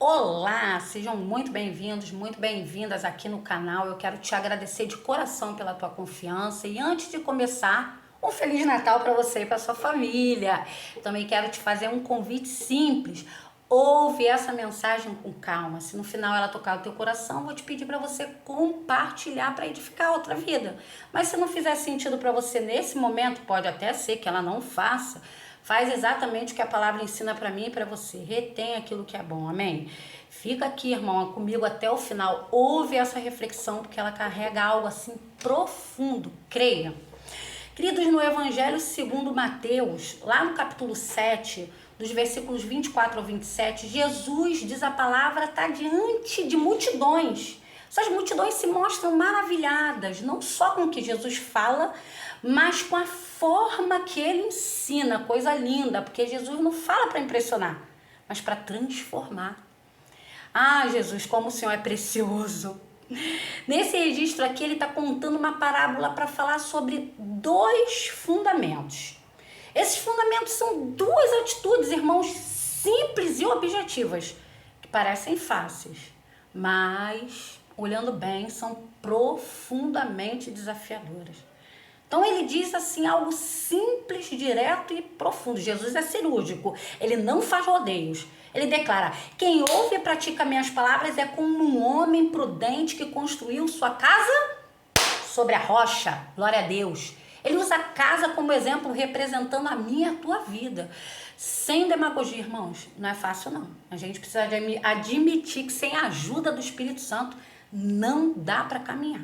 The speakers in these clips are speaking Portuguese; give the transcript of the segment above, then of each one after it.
Olá, sejam muito bem-vindos, muito bem-vindas aqui no canal. Eu quero te agradecer de coração pela tua confiança e antes de começar, um Feliz Natal para você e para sua família. Também quero te fazer um convite simples. Ouve essa mensagem com calma. Se no final ela tocar o teu coração, vou te pedir para você compartilhar para edificar outra vida. Mas se não fizer sentido para você nesse momento, pode até ser que ela não faça. Faz exatamente o que a palavra ensina para mim e para você. Retém aquilo que é bom, amém? Fica aqui, irmão, comigo até o final. Ouve essa reflexão, porque ela carrega algo assim profundo. Creia. Queridos, no Evangelho segundo Mateus, lá no capítulo 7, dos versículos 24 ao 27, Jesus diz a palavra, está diante de multidões. Essas multidões se mostram maravilhadas, não só com o que Jesus fala, mas com a forma que ele ensina, coisa linda, porque Jesus não fala para impressionar, mas para transformar. Ah, Jesus, como o Senhor é precioso. Nesse registro aqui, ele está contando uma parábola para falar sobre dois fundamentos. Esses fundamentos são duas atitudes, irmãos, simples e objetivas, que parecem fáceis, mas, olhando bem, são profundamente desafiadoras. Então ele diz assim algo simples, direto e profundo. Jesus é cirúrgico, ele não faz rodeios. Ele declara: quem ouve e pratica minhas palavras é como um homem prudente que construiu sua casa sobre a rocha. Glória a Deus. Ele usa a casa como exemplo, representando a minha e a tua vida. Sem demagogia, irmãos, não é fácil não. A gente precisa admitir que sem a ajuda do Espírito Santo não dá para caminhar.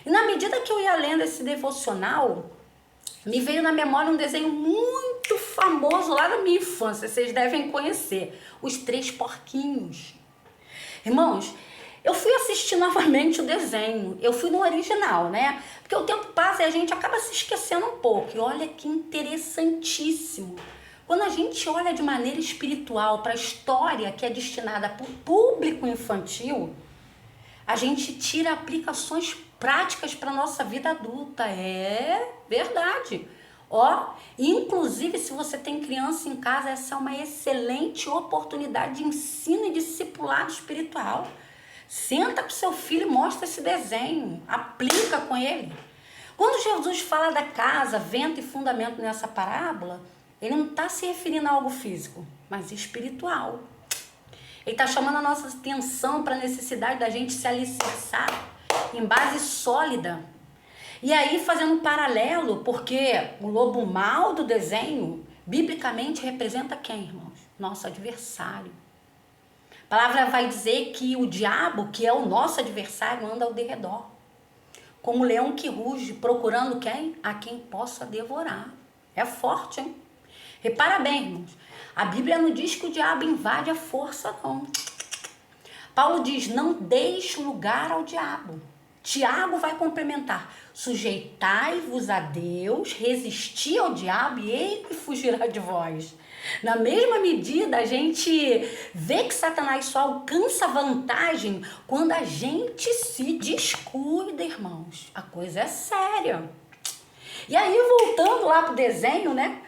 E na medida que eu ia lendo esse devocional, me veio na memória um desenho muito famoso lá da minha infância, vocês devem conhecer, Os Três Porquinhos. Irmãos, eu fui assistir novamente o desenho, eu fui no original, né? Porque o tempo passa e a gente acaba se esquecendo um pouco. E olha que interessantíssimo. Quando a gente olha de maneira espiritual para a história que é destinada para o público infantil, a gente tira aplicações práticas para a nossa vida adulta. É verdade. Inclusive, se você tem criança em casa, essa é uma excelente oportunidade de ensino e discipulado espiritual. Senta com seu filho e mostra esse desenho. Aplica com ele. Quando Jesus fala da casa, vento e fundamento nessa parábola, ele não está se referindo a algo físico, mas espiritual. Ele está chamando a nossa atenção para a necessidade da gente se alicerçar em base sólida. E aí, fazendo um paralelo, porque o lobo mau do desenho, biblicamente, representa quem, irmãos? Nosso adversário. A palavra vai dizer que o diabo, que é o nosso adversário, anda ao derredor. Como leão que ruge, procurando quem? A quem possa devorar. É forte, hein? Repara bem, irmãos. A Bíblia não diz que o diabo invade a força, não. Paulo diz, não deixe lugar ao diabo. Tiago vai complementar. Sujeitai-vos a Deus, resisti ao diabo e ele fugirá de vós. Na mesma medida, a gente vê que Satanás só alcança vantagem quando a gente se descuida, irmãos. A coisa é séria. E aí, voltando lá pro desenho, né?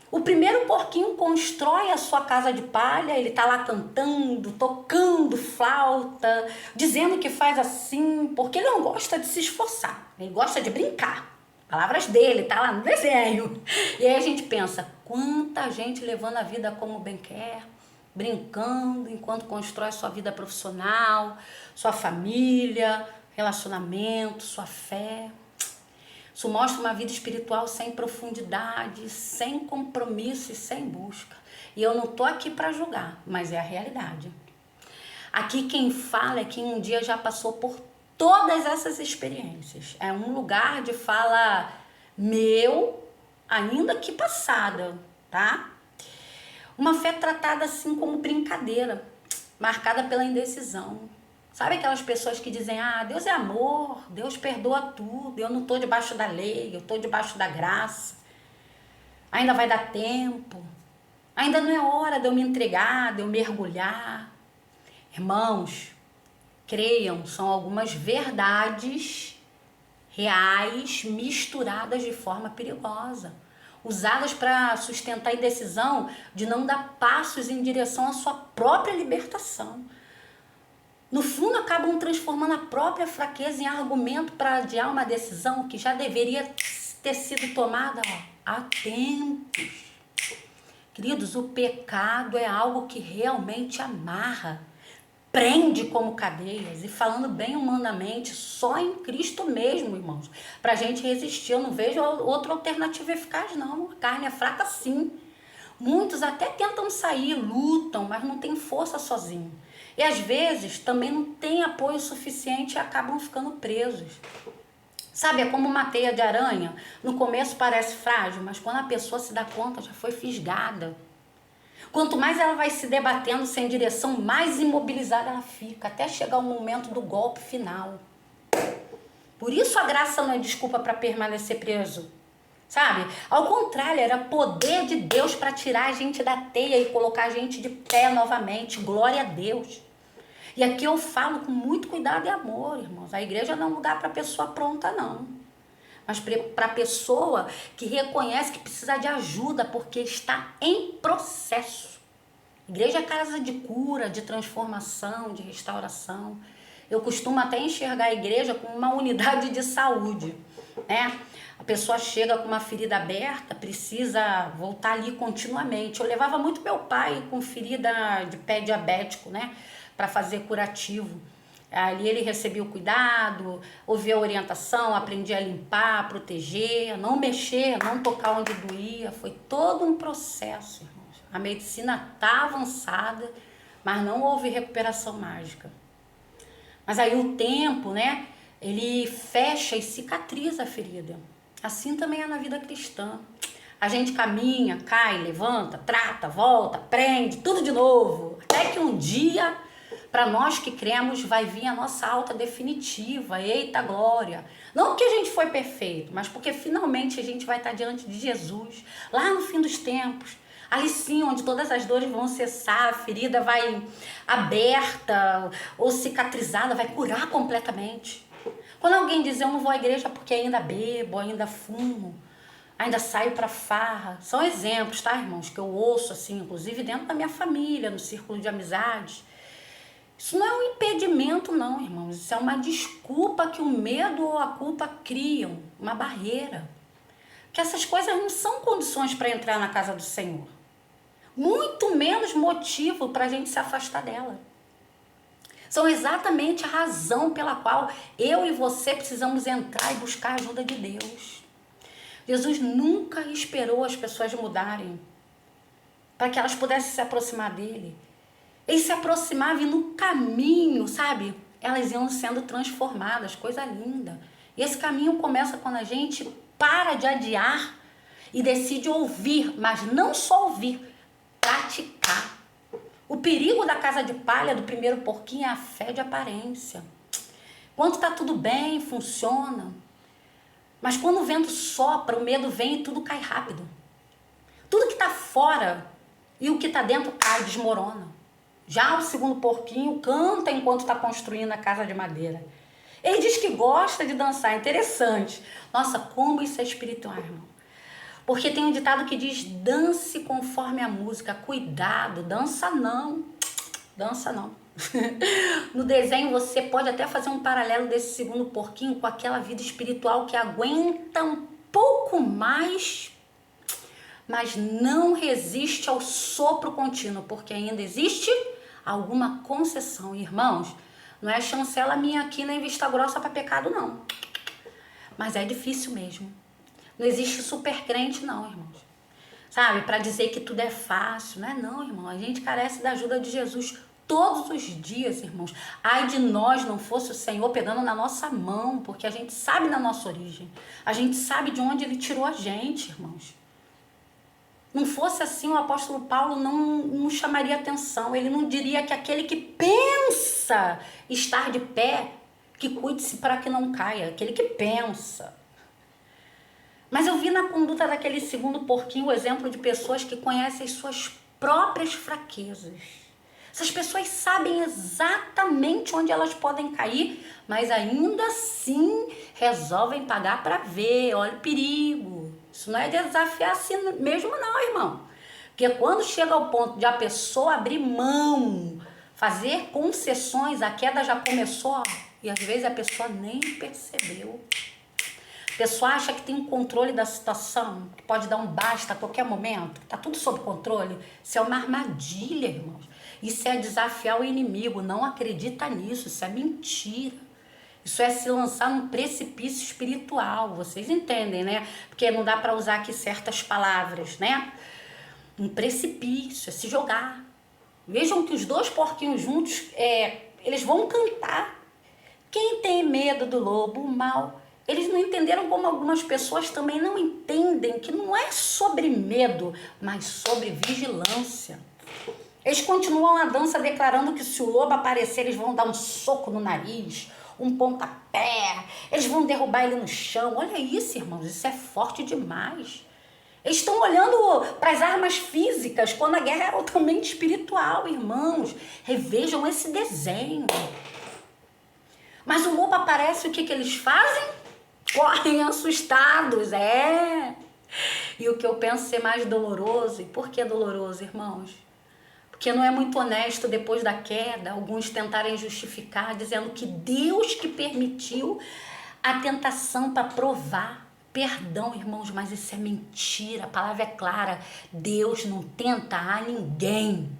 O primeiro porquinho constrói a sua casa de palha, ele tá lá cantando, tocando flauta, dizendo que faz assim, porque ele não gosta de se esforçar, ele gosta de brincar. Palavras dele, tá lá no desenho. E aí a gente pensa, quanta gente levando a vida como bem quer, brincando enquanto constrói sua vida profissional, sua família, relacionamento, sua fé. Isso mostra uma vida espiritual sem profundidade, sem compromisso e sem busca. E eu não estou aqui para julgar, mas é a realidade. Aqui quem fala é quem um dia já passou por todas essas experiências. É um lugar de fala meu, ainda que passada, tá? Uma fé tratada assim como brincadeira, marcada pela indecisão. Sabe aquelas pessoas que dizem, Deus é amor, Deus perdoa tudo, eu não estou debaixo da lei, eu estou debaixo da graça, ainda vai dar tempo, ainda não é hora de eu me entregar, de eu mergulhar. Irmãos, creiam, são algumas verdades reais misturadas de forma perigosa. usadas para sustentar a indecisão de não dar passos em direção à sua própria libertação. No fundo, acabam transformando a própria fraqueza em argumento para adiar uma decisão que já deveria ter sido tomada há tempos. Queridos, o pecado é algo que realmente amarra, prende como cadeias, e falando bem humanamente, só em Cristo mesmo, irmãos, para a gente resistir. Eu não vejo outra alternativa eficaz, não. A carne é fraca, sim. Muitos até tentam sair, lutam, mas não tem força sozinho. E às vezes também não tem apoio suficiente e acabam ficando presos. Sabe, é como uma teia de aranha. No começo parece frágil, mas quando a pessoa se dá conta, já foi fisgada. Quanto mais ela vai se debatendo sem direção, mais imobilizada ela fica, até chegar o momento do golpe final. Por isso a graça não é desculpa para permanecer preso. Sabe? Ao contrário, era poder de Deus para tirar a gente da teia e colocar a gente de pé novamente. Glória a Deus. E aqui eu falo com muito cuidado e amor, irmãos. A igreja não é um lugar para pessoa pronta, não. Mas para pessoa que reconhece que precisa de ajuda porque está em processo. Igreja é casa de cura, de transformação, de restauração. Eu costumo até enxergar a igreja como uma unidade de saúde, né? A pessoa chega com uma ferida aberta, precisa voltar ali continuamente. Eu levava muito meu pai com ferida de pé diabético, né? Para fazer curativo. Ali ele recebia o cuidado, ouvia a orientação, aprendia a limpar, proteger, não mexer, não tocar onde doía. Foi todo um processo, irmãos. A medicina está avançada, mas não houve recuperação mágica. Mas aí o tempo, né, ele fecha e cicatriza a ferida. Assim também é na vida cristã. A gente caminha, cai, levanta, trata, volta, aprende, tudo de novo. Até que um dia, para nós que cremos, vai vir a nossa alta definitiva. Eita glória! Não porque a gente foi perfeito, mas porque finalmente a gente vai estar diante de Jesus, lá no fim dos tempos. Ali sim, onde todas as dores vão cessar, a ferida vai aberta ou cicatrizada, vai curar completamente. Quando alguém diz, eu não vou à igreja porque ainda bebo, ainda fumo, ainda saio para farra, são exemplos, tá, irmãos, que eu ouço, assim, inclusive dentro da minha família, no círculo de amizades. Isso não é um impedimento, não, irmãos, isso é uma desculpa que o medo ou a culpa criam, uma barreira. Que essas coisas não são condições para entrar na casa do Senhor. Muito menos motivo para a gente se afastar dela. São exatamente a razão pela qual eu e você precisamos entrar e buscar a ajuda de Deus. Jesus nunca esperou as pessoas mudarem para que elas pudessem se aproximar dele. Ele se aproximava e no caminho, sabe? Elas iam sendo transformadas, coisa linda. E esse caminho começa quando a gente para de adiar e decide ouvir, mas não só ouvir, praticar. O perigo da casa de palha do primeiro porquinho é a fé de aparência. Quando está tudo bem, funciona. Mas quando o vento sopra, o medo vem e tudo cai rápido. Tudo que está fora e o que está dentro cai, desmorona. Já o segundo porquinho canta enquanto está construindo a casa de madeira. Ele diz que gosta de dançar, interessante. Nossa, como isso é espiritual, irmão. Porque tem um ditado que diz, dance conforme a música. Cuidado, dança não. Dança não. No desenho você pode até fazer um paralelo desse segundo porquinho com aquela vida espiritual que aguenta um pouco mais, mas não resiste ao sopro contínuo, porque ainda existe alguma concessão. Irmãos, não é chancela minha aqui nem vista grossa para pecado, não. Mas é difícil mesmo. Não existe super crente, não, irmãos. Sabe, para dizer que tudo é fácil. Não é não, irmão. A gente carece da ajuda de Jesus todos os dias, irmãos. Ai de nós não fosse o Senhor pegando na nossa mão, porque a gente sabe da nossa origem. A gente sabe de onde Ele tirou a gente, irmãos. Não fosse assim, o apóstolo Paulo não chamaria atenção. Ele não diria que aquele que pensa estar de pé, que cuide-se para que não caia. Aquele que pensa. Mas eu vi na conduta daquele segundo porquinho o exemplo de pessoas que conhecem as suas próprias fraquezas. Essas pessoas sabem exatamente onde elas podem cair, mas ainda assim resolvem pagar para ver. Olha o perigo. Isso não é desafiar assim mesmo não, irmão. Porque quando chega ao ponto de a pessoa abrir mão, fazer concessões, a queda já começou, ó, e às vezes a pessoa nem percebeu. A pessoa acha que tem um controle da situação, que pode dar um basta a qualquer momento, que tá tudo sob controle. Isso é uma armadilha, irmãos. Isso é desafiar o inimigo. Não acredita nisso, isso é mentira. Isso é se lançar num precipício espiritual. Vocês entendem, né? Porque não dá para usar aqui certas palavras, né? Um precipício, é se jogar. Vejam que os dois porquinhos juntos, eles vão cantar. Quem tem medo do lobo mau? Eles não entenderam como algumas pessoas também não entendem que não é sobre medo, mas sobre vigilância. Eles continuam a dança declarando que se o lobo aparecer, eles vão dar um soco no nariz, um pontapé, eles vão derrubar ele no chão. Olha isso, irmãos, isso é forte demais. Eles estão olhando para as armas físicas, quando a guerra era totalmente espiritual, irmãos. Revejam esse desenho. Mas o lobo aparece, o que eles fazem? Correm assustados, E o que eu penso ser mais doloroso, e por que doloroso, irmãos? Porque não é muito honesto, depois da queda, alguns tentarem justificar, dizendo que Deus que permitiu a tentação para provar. Perdão, irmãos, mas isso é mentira, a palavra é clara. Deus não tenta a ninguém.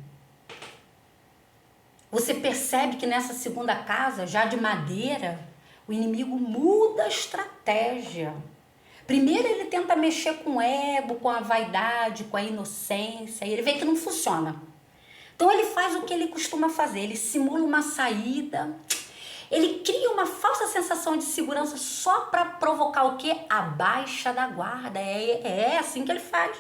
Você percebe que nessa segunda casa, já de madeira, o inimigo muda a estratégia. Primeiro ele tenta mexer com o ego, com a vaidade, com a inocência, e ele vê que não funciona. Então ele faz o que ele costuma fazer, ele simula uma saída, ele cria uma falsa sensação de segurança só para provocar o quê? A baixa da guarda. É assim que ele faz.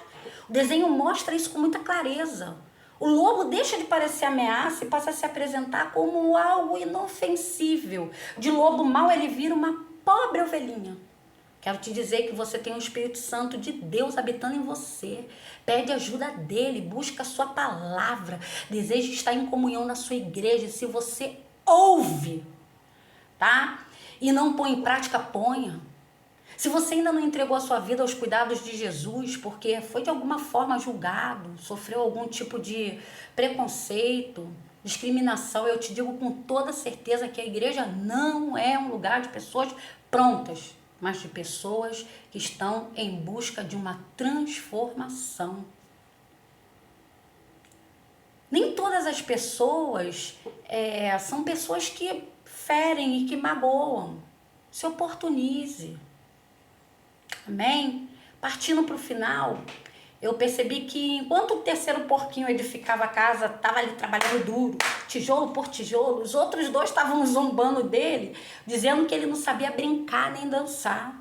O desenho mostra isso com muita clareza. O lobo deixa de parecer ameaça e passa a se apresentar como algo inofensível. De lobo mau ele vira uma pobre ovelhinha. Quero te dizer que você tem o Espírito Santo de Deus habitando em você. Pede ajuda dele, busca a sua palavra, deseja estar em comunhão na sua igreja. Se você ouve, tá? E não põe em prática, ponha. Se você ainda não entregou a sua vida aos cuidados de Jesus, porque foi de alguma forma julgado, sofreu algum tipo de preconceito, discriminação, eu te digo com toda certeza que a igreja não é um lugar de pessoas prontas, mas de pessoas que estão em busca de uma transformação. Nem todas as pessoas são pessoas que ferem e que magoam. Se oportunize. Amém? Partindo para o final, eu percebi que enquanto o terceiro porquinho edificava a casa, estava ali trabalhando duro, tijolo por tijolo, os outros dois estavam zombando dele, dizendo que ele não sabia brincar nem dançar.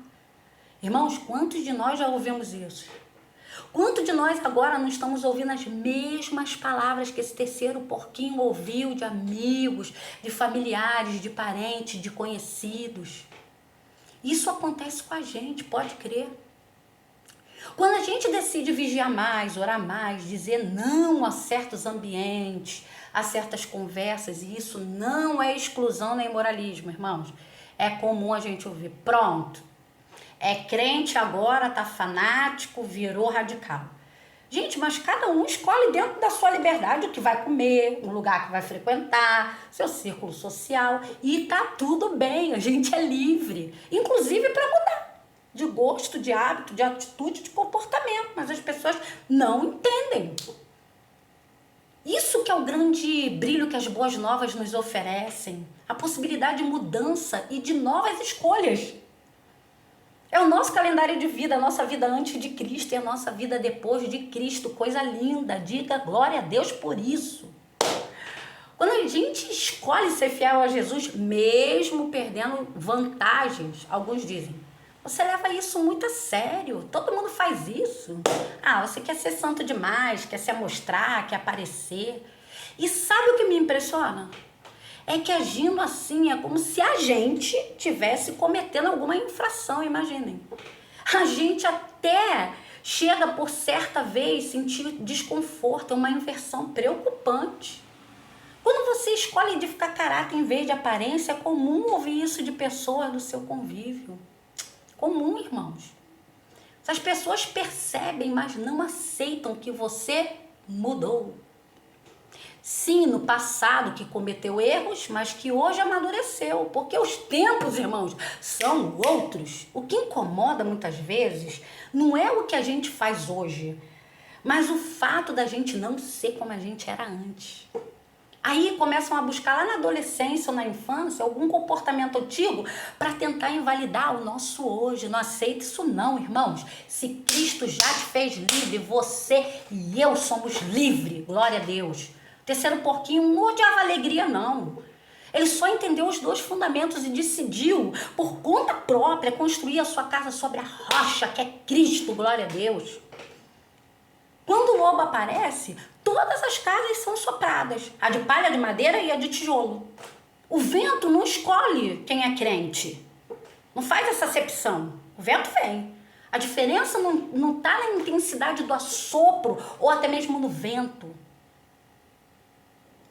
Irmãos, quantos de nós já ouvimos isso? Quantos de nós agora não estamos ouvindo as mesmas palavras que esse terceiro porquinho ouviu de amigos, de familiares, de parentes, de conhecidos? Isso acontece com a gente, pode crer. Quando a gente decide vigiar mais, orar mais, dizer não a certos ambientes, a certas conversas, e isso não é exclusão nem moralismo, irmãos. É comum a gente ouvir, pronto, é crente agora, tá fanático, virou radical. Gente, mas cada um escolhe dentro da sua liberdade o que vai comer, o lugar que vai frequentar, seu círculo social, e tá tudo bem, a gente é livre, inclusive para mudar de gosto, de hábito, de atitude, de comportamento, mas as pessoas não entendem. Isso que é o grande brilho que as boas novas nos oferecem, a possibilidade de mudança e de novas escolhas. É o nosso calendário de vida, a nossa vida antes de Cristo e a nossa vida depois de Cristo. Coisa linda, diga glória a Deus por isso. Quando a gente escolhe ser fiel a Jesus, mesmo perdendo vantagens, alguns dizem, você leva isso muito a sério, todo mundo faz isso. Você quer ser santo demais, quer se amostrar, quer aparecer. E sabe o que me impressiona? É que agindo assim é como se a gente tivesse cometendo alguma infração, imaginem. A gente até chega por certa vez sentir desconforto, é uma inversão preocupante. Quando você escolhe edificar caráter em vez de aparência, é comum ouvir isso de pessoas do seu convívio. Comum, irmãos. As pessoas percebem, mas não aceitam que você mudou. Sim, no passado que cometeu erros, mas que hoje amadureceu. Porque os tempos, irmãos, são outros. O que incomoda muitas vezes não é o que a gente faz hoje, mas o fato da gente não ser como a gente era antes. Aí começam a buscar lá na adolescência ou na infância algum comportamento antigo para tentar invalidar o nosso hoje. Não aceita isso não, irmãos. Se Cristo já te fez livre, você e eu somos livres. Glória a Deus. O terceiro porquinho não odiava alegria, não. Ele só entendeu os 2 fundamentos e decidiu, por conta própria, construir a sua casa sobre a rocha, que é Cristo. Glória a Deus. Quando o lobo aparece, todas as casas são sopradas. A de palha, de madeira e a de tijolo. O vento não escolhe quem é crente. Não faz essa acepção. O vento vem. A diferença não está na intensidade do assopro ou até mesmo no vento,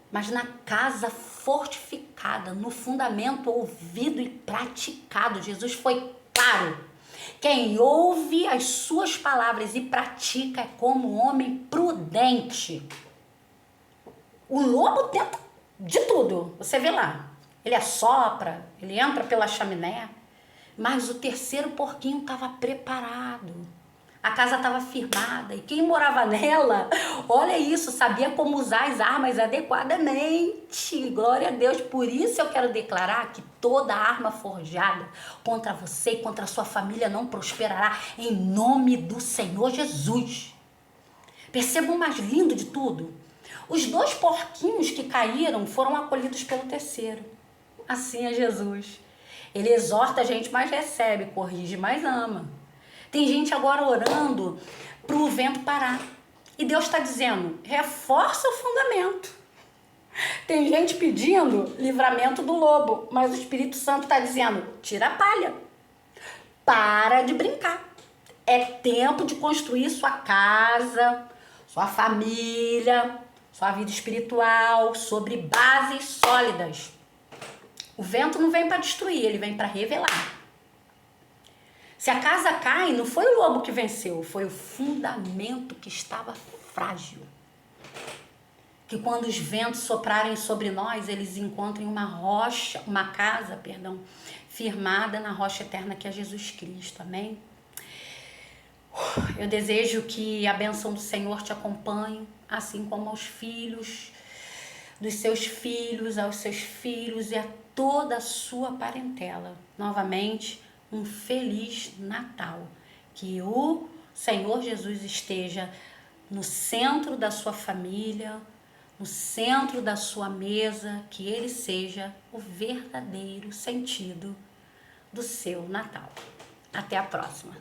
mas na casa fortificada, no fundamento ouvido e praticado. Jesus foi claro. Quem ouve as suas palavras e pratica é como um homem prudente. O lobo tenta de tudo. Você vê lá. Ele assopra, ele entra pela chaminé. Mas o terceiro porquinho estava preparado. A casa estava firmada. E quem morava nela, olha isso, sabia como usar as armas adequadamente. Glória a Deus. Por isso eu quero declarar que toda arma forjada contra você e contra a sua família não prosperará, em nome do Senhor Jesus. Perceba o mais lindo de tudo. Os 2 porquinhos que caíram foram acolhidos pelo terceiro. Assim é Jesus. Ele exorta a gente, mas recebe, corrige, mas ama. Tem gente agora orando para o vento parar. E Deus está dizendo, reforça o fundamento. Tem gente pedindo livramento do lobo, mas o Espírito Santo está dizendo, tira a palha. Para de brincar. É tempo de construir sua casa, sua família, sua vida espiritual, sobre bases sólidas. O vento não vem para destruir, ele vem para revelar. Se a casa cai, não foi o lobo que venceu, foi o fundamento que estava frágil. Que quando os ventos soprarem sobre nós, eles encontrem uma casa, firmada na rocha eterna que é Jesus Cristo, amém? Eu desejo que a bênção do Senhor te acompanhe, assim como aos filhos, dos seus filhos, aos seus filhos e a toda a sua parentela. Novamente, um Feliz Natal. Que o Senhor Jesus esteja no centro da sua família, no centro da sua mesa, que ele seja o verdadeiro sentido do seu Natal. Até a próxima.